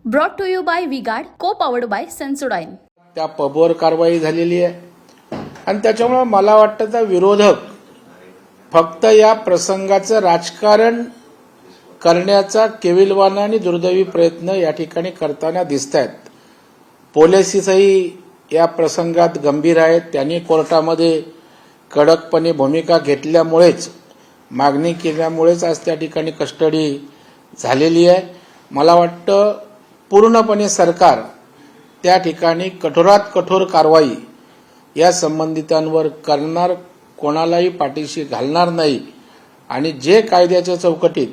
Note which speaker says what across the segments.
Speaker 1: Brought to you bye V-Guard, को powered by Sensodyne.
Speaker 2: त्या पबवर कारवाई झालेली आहे आणि त्याच्यामुळे मला वाटतं त्या विरोधक फक्त या प्रसंगाचं राजकारण करण्याचा केविलवाणा आणि दुर्दैवी प्रयत्न या ठिकाणी करताना दिसत आहेत। पोलिसही या प्रसंगात गंभीर आहेत। त्यांनी कोर्टामध्ये कडकपणे भूमिका घेतल्यामुळेच, मागणी केल्यामुळेच आज त्या ठिकाणी कस्टडी झालेली आहे। मला वाटतं पूर्णपणे सरकार त्या ठिकाणी कठोरात कठोर कारवाई या संबंधितांवर करणार, कोणालाही पाठीशी घालणार नाही आणि जे कायद्याच्या चौकटीत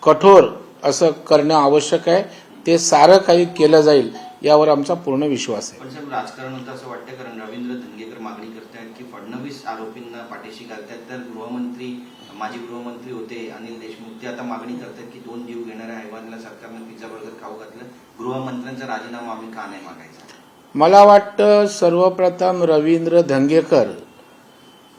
Speaker 2: कठोर असं करणं आवश्यक आहे ते सारं काही केलं जाईल यावर आमचा पूर्ण विश्वास आहे।
Speaker 3: पण साहेब, राजकारण होतं असं वाटतं, कारण रवींद्र धंगेकर मागणी करतात की फडणवीस आरोपींना पाठीशी घालतात, तर गृहमंत्री, माजी गृहमंत्री होते अनिल देशमुख, ते आता मागणी करतात की 2 जीव घेणाऱ्या हैवानला सरकारनं पिझ्झा बर्गर खाऊ घातलं, गृहमंत्र्यांचा राजीनामा आम्ही का नाही मागायचा? मला
Speaker 2: वाटतं सर्वप्रथम रवींद्र धंगेकर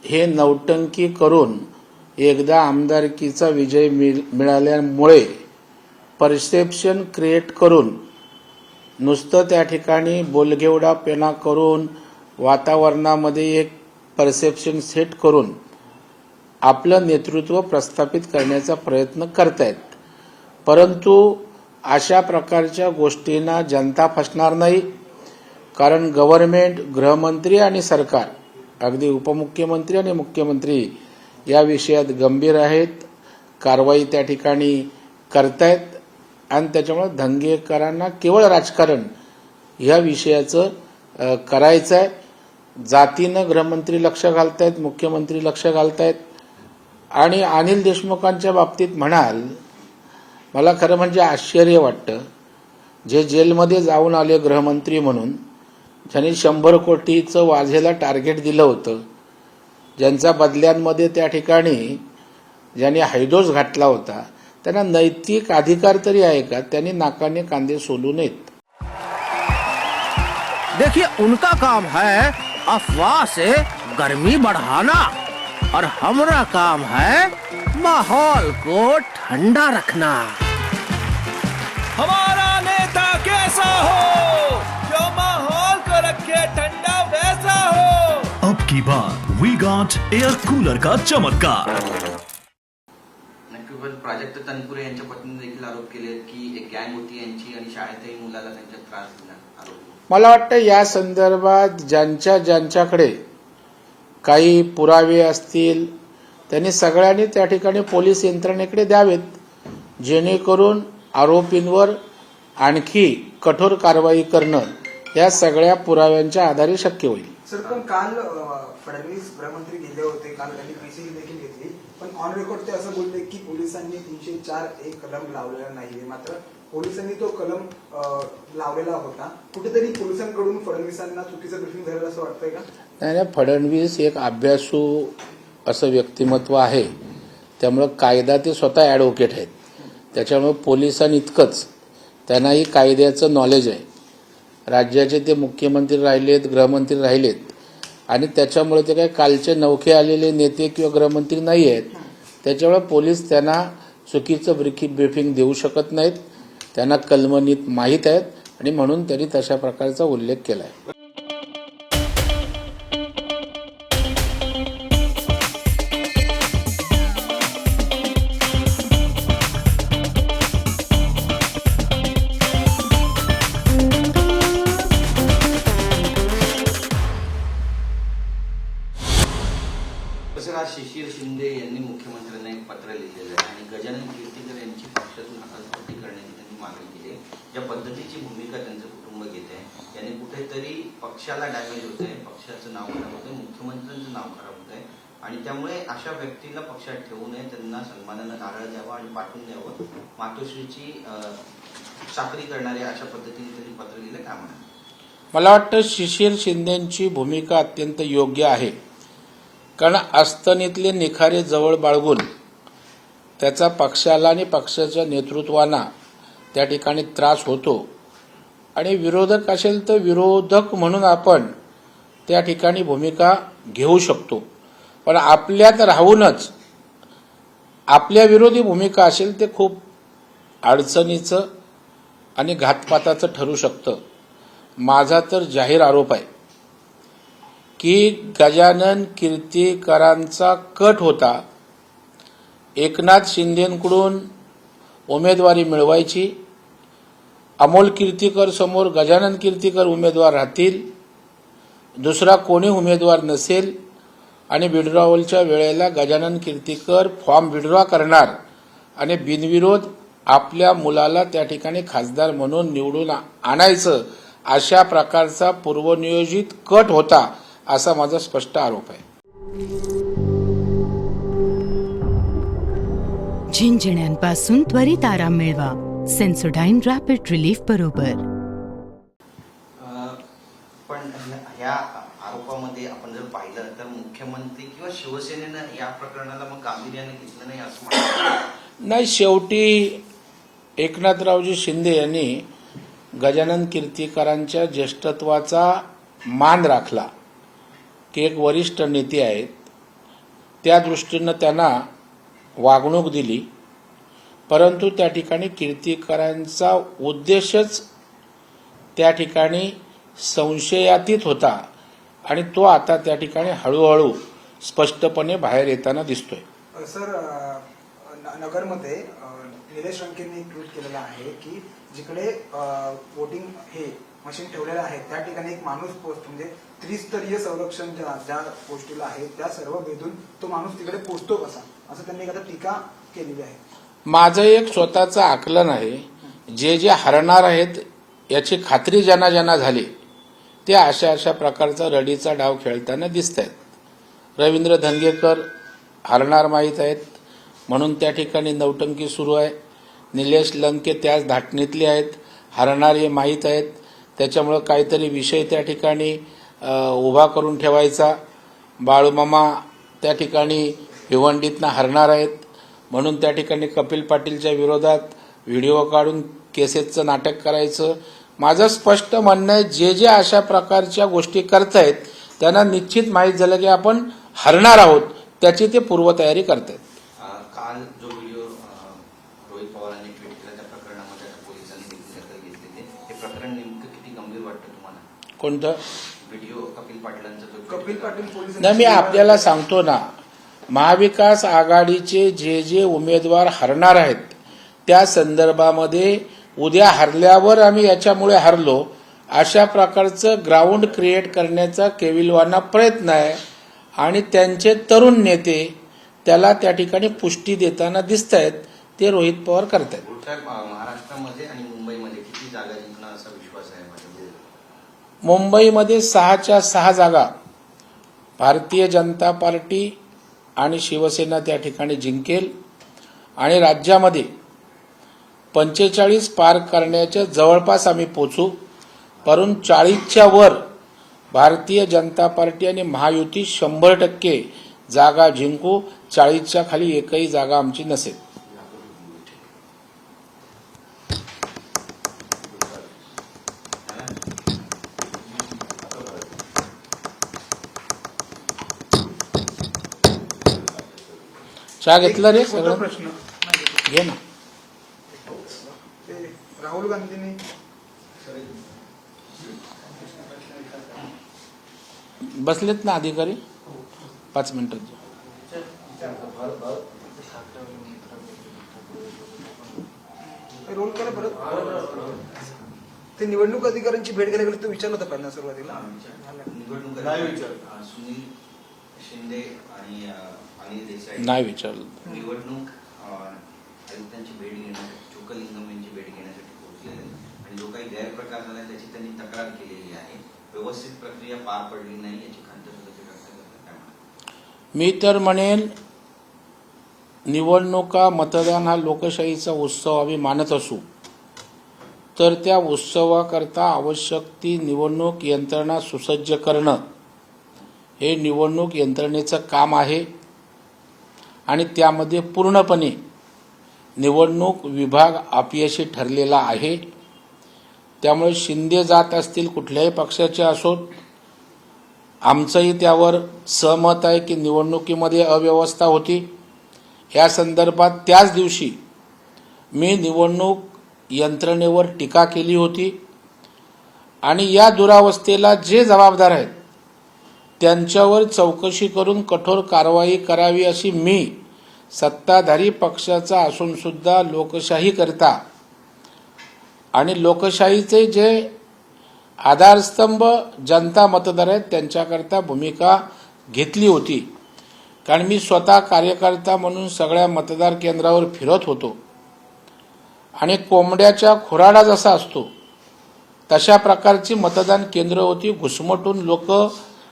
Speaker 2: हे नौटंकी करून एकदा आमदारकीचा विजय मिळाल्यामुळे परसेप्शन क्रिएट करून, नुसतं त्या ठिकाणी बोलगेवडापणा करून, वातावरणामध्ये एक परसेप्शन सेट करून आपलं नेतृत्व प्रस्थापित करण्याचा प्रयत्न करतायत। परंतु अशा प्रकारच्या गोष्टींना जनता फसणार नाही, कारण गव्हर्नमेंट, गृहमंत्री आणि सरकार, अगदी उपमुख्यमंत्री आणि मुख्यमंत्री या विषयात गंभीर आहेत, कारवाई त्या ठिकाणी करतायत आणि त्याच्यामुळे धंगेकरांना केवळ राजकारण या विषयाचं करायचं आहे। जातीनं गृहमंत्री लक्ष घालतायत, मुख्यमंत्री लक्ष घालतायत आणि अनिल देशमुखांच्या बाबतीत म्हणाल, मला खरं म्हणजे आश्चर्य वाटतं, जे जेलमध्ये जाऊन आले गृहमंत्री म्हणून, ज्यांनी 100 कोटीचं वाझेला टार्गेट दिलं होतं, ज्यांचा बदल्यांमध्ये त्या ठिकाणी ज्यांनी हैदोस घातला होता, त्यांना नैतिक अधिकार तरी आहे का? त्यांनी नाकाने कांदे सोलू नयेत।
Speaker 4: देखिए, उनका काम है अफवाह से गर्मी बढ़ाना और हमारा काम है माहौल को ठंडा रखना।
Speaker 5: हमारा नेता कैसा हो जो माहौल को रखे ठंडा वैसा हो।
Speaker 6: अब की बात वी-गार्ड एयर कूलर का चमत्कार।
Speaker 3: नक्की प्राजक्त तनपुरे यांच्या पत्नीने देखील आरोप केले की एक गँग होती यांची आणि शाळेतही मुलाला त्यांच्या त्रास दिला आरोप।
Speaker 2: मला वाटतं या संदर्भात ज्यांच्याकडे काही पुरावे असतील त्यांनी सगळ्यांनी त्या ठिकाणी पोलीस यंत्रणेकडे द्यावेत, जेणेकरून आरोपींवर आणखी कठोर कारवाई करणं या सगळ्या पुराव्यांच्या आधारे शक्य होईल।
Speaker 7: सर, पण काल फडणवीस गृहमंत्री गेले होते, काल त्यांनी पीसीसी देखील घेतली, पण ऑन रेकॉर्ड ते असं बोलले की पोलिसांनी 304 कलम लावलेला नाहीये, मात्र पोलिसांनी तो कलम लावलेला होता। कुठेतरी पोलिसांकडून फडणवीसांना चुकीचं ब्रीफिंग झालं असं वाटतंय का?
Speaker 2: नाही, फडणवीस एक अभ्यासू असं व्यक्तिमत्व आहे, त्यामुळे कायदा ते स्वतः ॲडव्होकेट आहेत, त्याच्यामुळे पोलिसांइतकंच त्यांनाही कायद्याचं नॉलेज आहे। राज्याचे ते मुख्यमंत्री राहिलेत, गृहमंत्री राहिलेत आणि त्याच्यामुळे ते काही कालचे नौखे आलेले नेते किंवा गृहमंत्री नाही आहेत, त्याच्यामुळे पोलीस त्यांना चुकीचं ब्रीफिंग देऊ शकत नाहीत। त्यांना कलमनीत माहीत आहेत आणि म्हणून त्यांनी तशा प्रकारचा उल्लेख केला आहे।
Speaker 3: आज शिशिर शिंदे यांनी मुख्यमंत्र्यांना एक पत्र लिहिलेलं आहे आणि गजानन कीर्तीकर यांची पक्षातून हकालपट्टी करण्याची त्यांनी मागणी केली आहे। ज्या पद्धतीची भूमिका त्यांचं कुटुंब घेत आहे, याने कुठेतरी पक्षाला डॅमेज होत आहे, पक्षाचं नाव खराब होत आहे, मुख्यमंत्र्यांचं नाव खराब होत आहे आणि त्यामुळे अशा व्यक्तीला पक्षात ठेवू नये, त्यांना सन्मानानं नारळ द्यावा आणि पाठवून द्यावं। मातोश्रीची चाकरी करणारे अशा पद्धतीने त्यांनी पत्र लिहिलं, काय म्हणा?
Speaker 2: मला वाटतं शिशिर शिंदेची भूमिका अत्यंत योग्य आहे, कारण अस्तनीतले निखारे जवळ बाळगून त्याचा पक्षाला आणि पक्षाच्या नेतृत्वाला त्या ठिकाणी त्रास होतो आणि विरोधक असेल तर विरोधक म्हणून आपण त्या ठिकाणी भूमिका घेऊ शकतो, पण आपल्यात राहूनच आपल्या विरोधी भूमिका असेल ते खूप अडचणीचं आणि घातपाताचं ठरू शकतं. माझा तर जाहीर आरोप आहे की गजानन कीर्तीकरांचा कट होता एकनाथ शिंदेकडून उमेदवारी मिळवायची, अमोल कीर्तीकर समोर गजानन कीर्तीकर उमेदवार राहतील, दुसरा कोणी उमेदवार नसेल आणि विड्रॉवलच्या वेळेला गजानन कीर्तीकर फॉर्म विड्रॉ करणार आणि बिनविरोध आपल्या मुलाला त्या ठिकाणी खासदार म्हणून निवडून आणायचं, अशा प्रकारचा पूर्वनियोजित कट होता, असा माझा स्पष्ट आरोप आहे.
Speaker 8: झिंझिण्यांपासून त्वरित आराम मिळवा. सेन्सोडाईन रॅपिड रिलीफ बरोबर.
Speaker 3: पण ह्या आरोपामध्ये आपण जर पाहिलं तर मुख्यमंत्री किंवा शिवसेनेनं या प्रकरणाला मग गांभीर्याने घेतलं नाही असं म्हणतात.
Speaker 2: नाही, शेवटी एकनाथरावजी शिंदे यांनी गजानन कीर्तीकरांच्या ज्येष्ठत्वाचा मान राखला की एक वरिष्ठ नेते आहेत, त्या दृष्टीनं त्यांना वागणूक दिली. परंतु त्या ठिकाणी कीर्तीकरांचा उद्देशच त्या ठिकाणी संशयातीत होता आणि तो आता त्या ठिकाणी हळूहळू स्पष्टपणे बाहेर येताना दिसतोय.
Speaker 7: सर, नगरमध्ये निलेश रंकेंनी ट्विट केलेलं आहे की जिकडे वोटिंग हे मशीन ठेवलेलं आहे त्या ठिकाणी एक माणूस पोस्ट म्हणजे त्रिस्तरीय संरक्षण ज्या गोष्टीला आहे त्या सर्व भेदून तो माणूस तिकडे पोहोचतो कसा, असं त्यांनी एखादा टीका केलेली आहे.
Speaker 2: माझं एक स्वतःचं आकलन आहे. जे हरणार आहेत याची खात्री ज्यांना ज्यांना झाली ते अशा प्रकारचा रडीचा डाव खेळताना दिसत आहेत. रवींद्र धंगेकर हरणार माहीत आहेत म्हणून त्या ठिकाणी नौटंकी सुरू आहे. निलेश लंके त्याच धाटणीतले आहेत, हरणार हे माहीत आहेत, त्याच्यामुळं काहीतरी विषय त्या ठिकाणी उभा करून ठेवायचा. बाळूमामा त्या ठिकाणी भिवंडीतनं हरणार आहेत म्हणून त्या ठिकाणी कपिल पाटीलच्या विरोधात व्हिडिओ काढून केसेसचं नाटक करायचं. माझं स्पष्ट म्हणणं आहे, जे अशा प्रकारच्या गोष्टी करतायत त्यांना निश्चित माहीत झालं की आपण हरणार आहोत, त्याची ते पूर्वतयारी करतायत.
Speaker 3: काल जो व्हिडिओ रोहित पवारांनी ट्विट केला त्या प्रकरणामध्ये पोलिसांनी देखील दखल घेतली. हे प्रकरण नेमकं किती गंभीर वाटतं तुम्हाला?
Speaker 2: कोणतं
Speaker 3: व्हिडिओ कपिल पाटलांचा जो
Speaker 7: कपिल पाटील पोलीस
Speaker 2: नाही, मी आपल्याला सांगतो ना, महाविकास आघाडीचे जे उमेदवार हरणार आहेत त्या संदर्भामध्ये उद्या हरल्यावर आम्ही याच्यामुळे हरलो अशा प्रकारचं ग्राउंड क्रिएट करण्याचा केविलवाना प्रयत्न आहे आणि त्यांचे तरुण नेते त्याला त्या ठिकाणी पुष्टी देताना दिसत आहेत. ते रोहित पवार करतायत.
Speaker 3: महाराष्ट्रामध्ये आणि मुंबईमध्ये किती जागा जिंकणार असा विश्वास आहे माझ्या?
Speaker 2: मुंबईमध्ये 6च्या 6 जागा भारतीय जनता पार्टी आणि शिवसेना त्या ठिकाणी जिंकेल आणि राज्यामध्ये 45 पार करण्याच्या जवळपास आम्ही पोचू. परंतु 40च्या वर भारतीय जनता पार्टी आणि महायुती 100% जागा जिंकू. 40च्या खाली एकही जागा आमची नसेल. चहा घेतला रे सगळं?
Speaker 7: प्रश्न
Speaker 2: घे ना.
Speaker 7: ते राहुल गांधींनी
Speaker 2: बसलेत ना अधिकारी, 5 मिनिटात जा.
Speaker 7: रोल करा परत. ते निवडणूक अधिकाऱ्यांची भेट घ्यायला गेलं तर विचारलं होतं पहिल्यांदा सुरुवातीला.
Speaker 3: निवडणूक सुनील शिंदे आणि अनिल देसाई
Speaker 2: नाही विचारलं.
Speaker 3: निवडणूक आयुक्तांची भेट घेण्यासाठी चोकलिंगम यांची भेट घेण्यासाठी पोहोचलेले आणि जो काही गैरप्रकार झाला त्याची त्यांनी तक्रार केलेली आहे. व्यवस्थित प्रक्रिया पार पडली नाही याची खंत सुद्धा ते व्यक्त करतात.
Speaker 2: मी तर म्हणेन निवडणुका, मतदान हा लोकशाहीचा उत्सव आम्ही मानत असू तर त्या उत्सवाकरता आवश्यक ती निवडणूक यंत्रणा सुसज्ज करणं हे निवडणूक यंत्रणेचं काम आहे आणि त्यामध्ये पूर्णपणे निवडणूक विभाग अपयशी ठरलेला आहे. त्यामुळे शिंदे जात असतील कुठल्याही पक्षाचे असोत, आमचंही त्यावर सहमत आहे की निवडणुकीमध्ये अव्यवस्था होती. या संदर्भात त्याच दिवशी मी निवडणूक यंत्रणेवर टीका केली होती आणि या दुरावस्थेला जे जबाबदार आहेत त्यांच्यावर चौकशी करून कठोर कारवाई करावी अशी मी सत्ताधारी पक्षाचा असून सुद्धा लोकशाही करता आणि लोकशाहीचे जे आधारस्तंभ जनता मतदार आहेत त्यांच्याकरता भूमिका घेतली होती. कारण मी स्वतः कार्यकर्ता म्हणून सगळ्या मतदार केंद्रावर फिरत होतो आणि कोंबड्याच्या खुराडा जसा असतो तशा प्रकारची मतदान केंद्र होती. घुसमटून लोक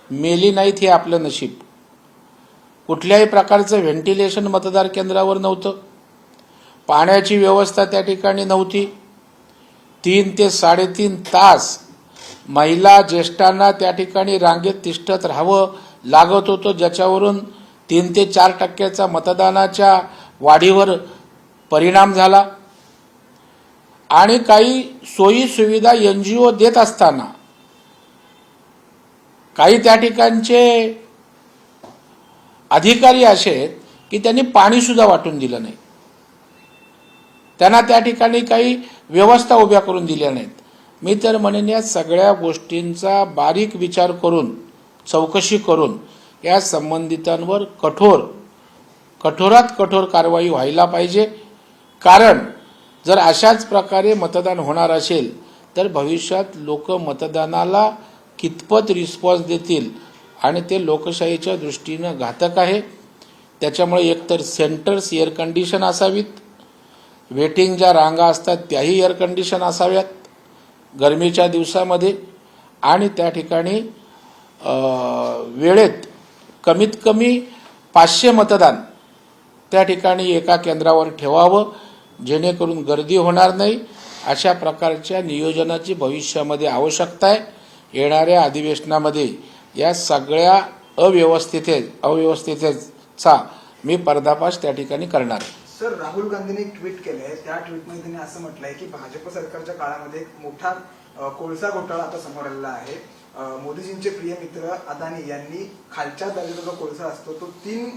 Speaker 2: मेली नाहीत हे आपलं नशीब. कुठल्याही प्रकारचं व्हेंटिलेशन मतदार केंद्रावर नव्हतं. पाण्याची व्यवस्था त्या ठिकाणी नव्हती. 3 ते 3.5 तास महिला ज्येष्ठांना त्या ठिकाणी रांगेत तिष्ठत राहावं लागत होतं, ज्याच्यावरून 3 ते 4% मतदानाच्या वाढीवर परिणाम झाला. आणि काही सोयी सुविधा NGO देत असताना काही त्या ठिकाणचे अधिकारी असे आहेत की त्यांनी पाणी सुद्धा वाटून दिलं नाही. त्यांना त्या ठिकाणी काही व्यवस्था उभ्या करून दिल्या नाहीत. मी तर म्हणेन या सगळ्या गोष्टींचा बारीक विचार करून चौकशी करून या संबंधितांवर कठोरात कठोर कारवाई व्हायला पाहिजे. कारण जर अशाच प्रकारे मतदान होणार असेल तर भविष्यात लोक मतदानाला कितपत रिस्पॉन्स देतील आणि ते लोकशाहीच्या दृष्टीनं घातक आहे. त्याच्यामुळे एकतर सेंटर्स एअर कंडिशन असावीत, वेटिंग ज्या रांगा असतात त्याही एअर कंडिशन असाव्यात गरमीच्या दिवसामध्ये, आणि त्या ठिकाणी वेळेत कमीत कमी 500 मतदान त्या ठिकाणी एका केंद्रावर ठेवावं जेणेकरून गर्दी होणार नाही. अशा प्रकारच्या नियोजनाची भविष्यामध्ये आवश्यकता आहे. येणाऱ्या अधिवेशनामध्ये या सगळ्या अव्यवस्थिततेचा मी पर्दाफाश त्या ठिकाणी करणार आहे.
Speaker 7: सर, राहुल गांधींनी एक ट्विट केलंय. त्या ट्विटमध्ये त्यांनी असं म्हटलंय की भाजप सरकारच्या काळामध्ये एक मोठा कोळसा घोटाळा आता समोर आलेला आहे. मोदीजींचे प्रिय मित्र अदानी यांनी खालच्या दर्जाचा जो कोळसा असतो तो 3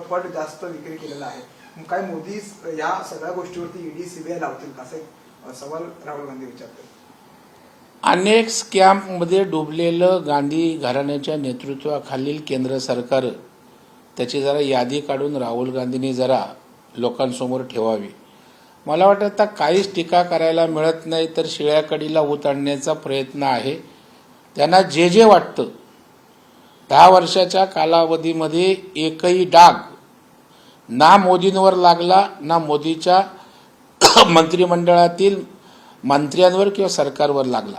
Speaker 7: पट जास्त विक्री केलेला आहे. काय मोदी या सगळ्या गोष्टीवरती ED CBI लावतील का, असा एक सवाल राहुल गांधी विचारतात.
Speaker 2: अनेक स्कॅममध्ये डुबलेलं गांधी घराण्याच्या नेतृत्वाखालील केंद्र सरकार त्याची जरा यादी काढून राहुल गांधींनी जरा लोकांसमोर ठेवावी. मला वाटतं आता काहीच टीका करायला मिळत नाही तर शिळ्या कडीला ऊत आणण्याचा प्रयत्न आहे. त्यांना जे जे वाटतं 10 वर्षाच्या कालावधीमध्ये एकही डाग ना मोदींवर लागला ना मोदीच्या मंत्रिमंडळातील मंत्र्यांवर किंवा सरकारवर लागला.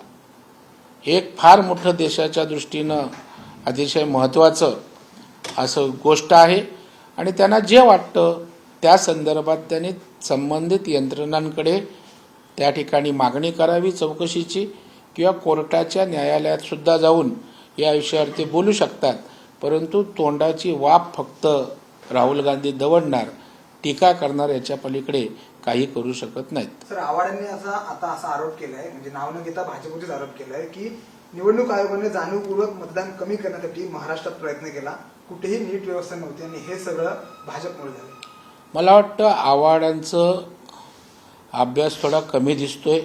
Speaker 2: हे एक फार मोठं देशाच्या दृष्टीनं अतिशय महत्त्वाचं असं गोष्ट आहे आणि त्यांना जे वाटतं त्या संदर्भात त्यांनी संबंधित यंत्रणांकडे त्या ठिकाणी मागणी करावी चौकशीची, किंवा कोर्टाच्या न्यायालयात सुद्धा जाऊन या विषयावर ते बोलू शकतात. परंतु तोंडाची वाफ फक्त राहुल गांधी दवडणार, टीका करणार याच्या पलीकडे काही करू शकत नाहीत.
Speaker 7: सर, आव्हाडांनी आता असा आरोप केलाय, म्हणजे नाव न घेता भाजपचेच आरोप केलाय की निवडणूक आयोगाने जाणीवपूर्वक मतदान कमी करण्यासाठी महाराष्ट्रात प्रयत्न केला, कुठेही नीट व्यवस्था नव्हती आणि हे सगळं भाजपमुळे झालं.
Speaker 2: मला वाटतं आव्हाडांचं अभ्यास थोडा कमी दिसतोय.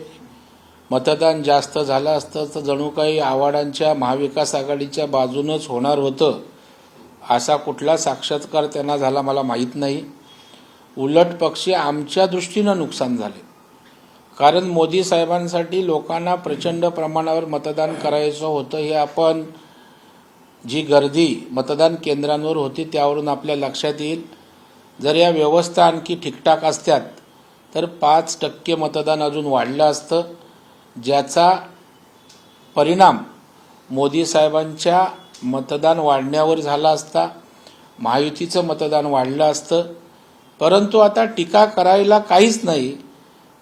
Speaker 2: मतदान जास्त झालं असतं तर जणू काही आव्हाडांच्या महाविकास आघाडीच्या बाजूनच होणार होतं असा कुठला साक्षात्कार त्यांना झाला मला माहीत नाही. उलट पक्षी आमच्या दृष्टीनं नुकसान झाले. कारण मोदी साहेबांसाठी लोकांना प्रचंड प्रमाणावर मतदान करायचं होतं. हे आपण जी गर्दी मतदान केंद्रांवर होती त्यावरून आपल्या लक्षात येईल. जर या व्यवस्था आणखी ठीकठाक असत्यात तर 5% मतदान अजून वाढलं असतं, ज्याचा परिणाम मोदी साहेबांच्या मतदान वाढण्यावर झाला असता, महायुतीचं मतदान वाढलं असतं. परंतु आता टीका करायला काहीच नाही,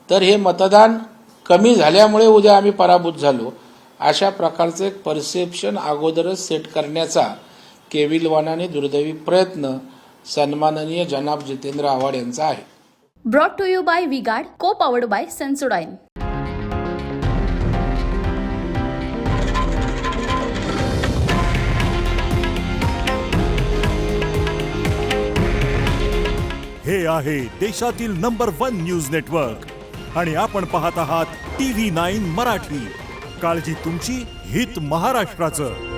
Speaker 2: तर हे मतदान कमी झाल्यामुळे उद्या आम्ही पराभूत झालो अशा प्रकारचं एक परसेप्शन अगोदरच सेट करण्याचा केविलवानाने दुर्दैवी प्रयत्न सन्माननीय जनाब जितेंद्र आव्हाड यांचा आहे.
Speaker 1: Brought to you bye V-Guard, को पॉवर्ड बाय सेन्सोडाइन.
Speaker 6: हे आहे देशातील नंबर 1 न्यूज नेटवर्क आणि आपण पाहत आहात TV9 मराठी. काळजी तुमची, हित महाराष्ट्राचं.